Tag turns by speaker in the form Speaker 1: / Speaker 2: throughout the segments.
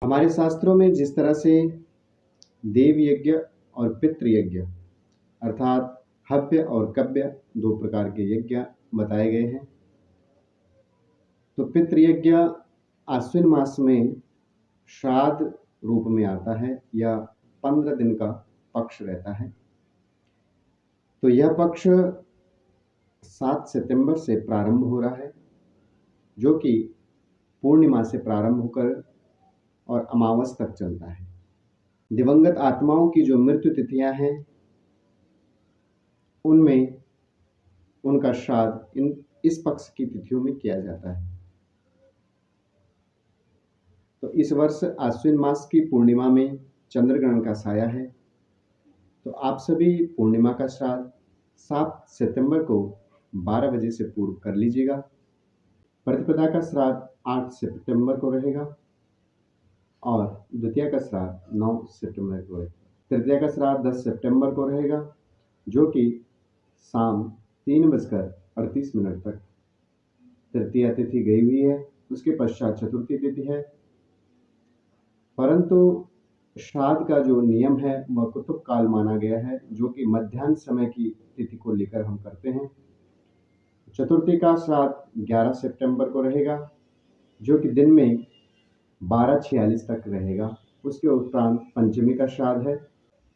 Speaker 1: हमारे शास्त्रों में जिस तरह से देव यज्ञ और पितृ यज्ञ अर्थात हव्य और कव्य दो प्रकार के यज्ञ बताए गए हैं। तो पितृ यज्ञ आश्विन मास में श्राद्ध रूप में आता है या 15 दिन का पक्ष रहता है। तो यह पक्ष 7 सितंबर से प्रारंभ हो रहा है, जो कि पूर्णिमा से प्रारंभ होकर और अमावस तक चलता है। दिवंगत आत्माओं की जो मृत्यु तिथियां हैं उनमें उनका श्राद्ध इस पक्ष की तिथियों में किया जाता है। तो इस वर्ष आश्विन मास की पूर्णिमा में चंद्र ग्रहण का साया है, तो आप सभी पूर्णिमा का श्राद्ध 7 सितंबर को 12 बजे से पूर्व कर लीजिएगा। प्रतिपदा का श्राद्ध 8 सितंबर को रहेगा और द्वितीया का श्राद्ध 9 सितंबर को रहेगा। तृतीया का श्राद्ध 10 सितंबर को रहेगा, जो कि शाम 3:38 तक तृतीया तिथि गई हुई है। उसके पश्चात चतुर्थी तिथि है, परंतु श्राद्ध का जो नियम है वह कुतुब काल माना गया है, जो कि मध्याह्न समय की तिथि को लेकर हम करते हैं। चतुर्थी का श्राद्ध 11 सितंबर को रहेगा, जो कि दिन में 12:46 तक रहेगा। उसके उपरांत पंचमी का श्राद्ध है।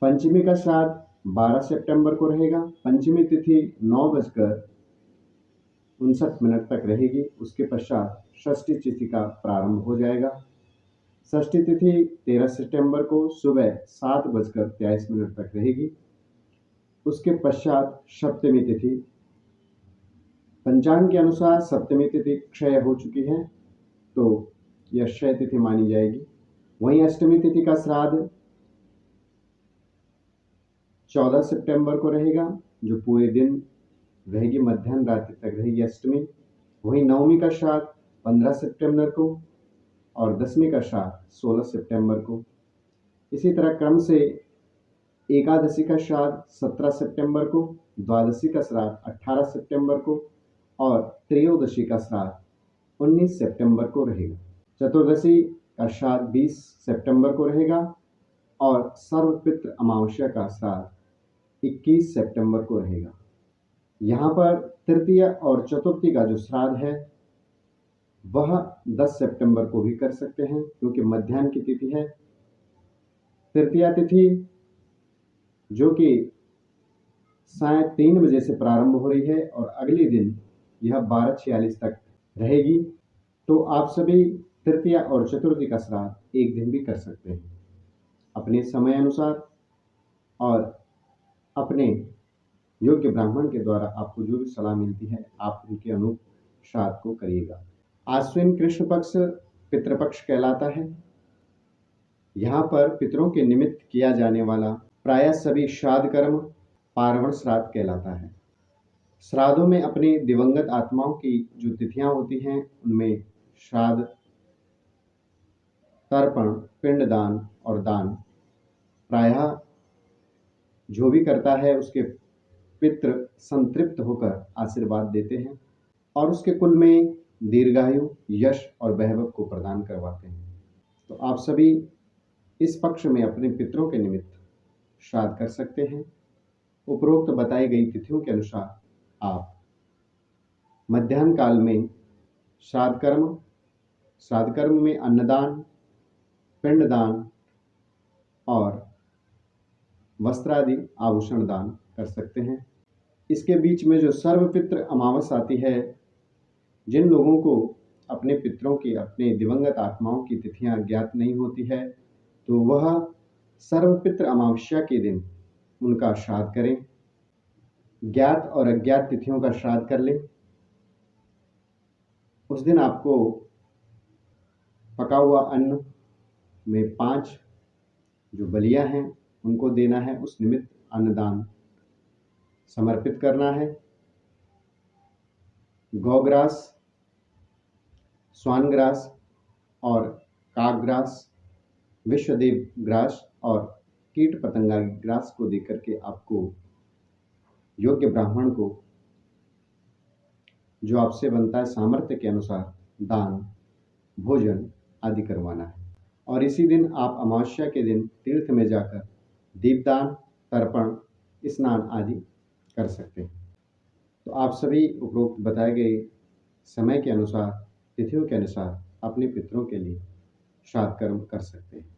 Speaker 1: पंचमी का श्राद्ध 12 सितंबर को रहेगा। पंचमी तिथि 9:59 तक रहेगी। उसके पश्चात षष्ठी तिथि का प्रारंभ हो जाएगा। षष्ठी तिथि 13 सितंबर को सुबह 7:23 तक रहेगी। उसके पश्चात सप्तमी तिथि, पंचांग के अनुसार सप्तमी तिथि क्षय हो चुकी है, तो यह क्षय तिथि मानी जाएगी। वहीं अष्टमी तिथि का श्राद्ध 14 सितंबर को रहेगा, जो पूरे दिन रहेगी, मध्याह्न रात्रि तक रहेगी अष्टमी। वहीं नवमी का श्राद्ध 15 सितंबर को और दसवीं का श्राद्ध 16 सितंबर को। इसी तरह क्रम से एकादशी का श्राद्ध 17 सितंबर को, द्वादशी का श्राद्ध 18 सितंबर को और त्रयोदशी का श्राद्ध 19 सितंबर को रहेगा। चतुर्दशी का श्राद्ध 20 सितंबर को रहेगा और सर्वपितृ अमावस्या का श्राद्ध 21 सितंबर को रहेगा। यहाँ पर तृतीय और चतुर्थी का जो श्राद्ध है वह 10 सितंबर को भी कर सकते हैं, क्योंकि मध्याह्न की तिथि है। तृतीया तिथि जो कि साय 3 बजे से प्रारंभ हो रही है और अगले दिन यह 12:46 तक रहेगी। तो आप सभी तृतीया और चतुर्थी का श्राद्ध एक दिन भी कर सकते हैं अपने समय अनुसार, और अपने योग्य ब्राह्मण के द्वारा आपको जो भी सलाह मिलती है आप उनके अनुरूप श्राद्ध को करिएगा। आश्विन कृष्ण पक्ष पितृपक्ष कहलाता है। यहाँ पर पितरों के निमित्त किया जाने वाला प्रायः सभी श्राद्ध कर्म पार्वण श्राद्ध कहलाता है। श्राद्धों में अपने दिवंगत आत्माओं की जो तिथियां होती हैं उनमें श्राद्ध, तर्पण, पिंडदान और दान प्रायः जो भी करता है उसके पितृ संतृप्त होकर आशीर्वाद देते हैं और उसके कुल में दीर्घायु, यश और वैभव को प्रदान करवाते हैं। तो आप सभी इस पक्ष में अपने पितरों के निमित्त श्राद्ध कर सकते हैं। उपरोक्त बताई गई तिथियों के अनुसार आप मध्याह्न काल में श्राद्ध कर्म में अन्नदान, पिंडदान और वस्त्रादि आभूषण दान कर सकते हैं। इसके बीच में जो सर्वपितृ अमावस आती है, जिन लोगों को अपने पितरों की, अपने दिवंगत आत्माओं की तिथियां ज्ञात नहीं होती है, तो वह सर्वपितृ अमावस्या के दिन उनका श्राद्ध करें। ज्ञात और अज्ञात तिथियों का श्राद्ध कर लें। उस दिन आपको पका हुआ अन्न में 5 जो बलियां हैं उनको देना है, उस निमित्त अन्नदान समर्पित करना है। गौग्रास, स्वानग्रास और काकग्रास, विश्वदेव ग्रास और कीट पतंगा ग्रास को देकर के आपको योग्य ब्राह्मण को जो आपसे बनता है सामर्थ्य के अनुसार दान, भोजन आदि करवाना है। और इसी दिन आप अमावस्या के दिन तीर्थ में जाकर दीपदान, तर्पण, स्नान आदि कर सकते हैं। तो आप सभी उपरोक्त बताए गए समय के अनुसार, तिथियों के अनुसार अपने पितरों के लिए श्राद्ध कर्म कर सकते हैं।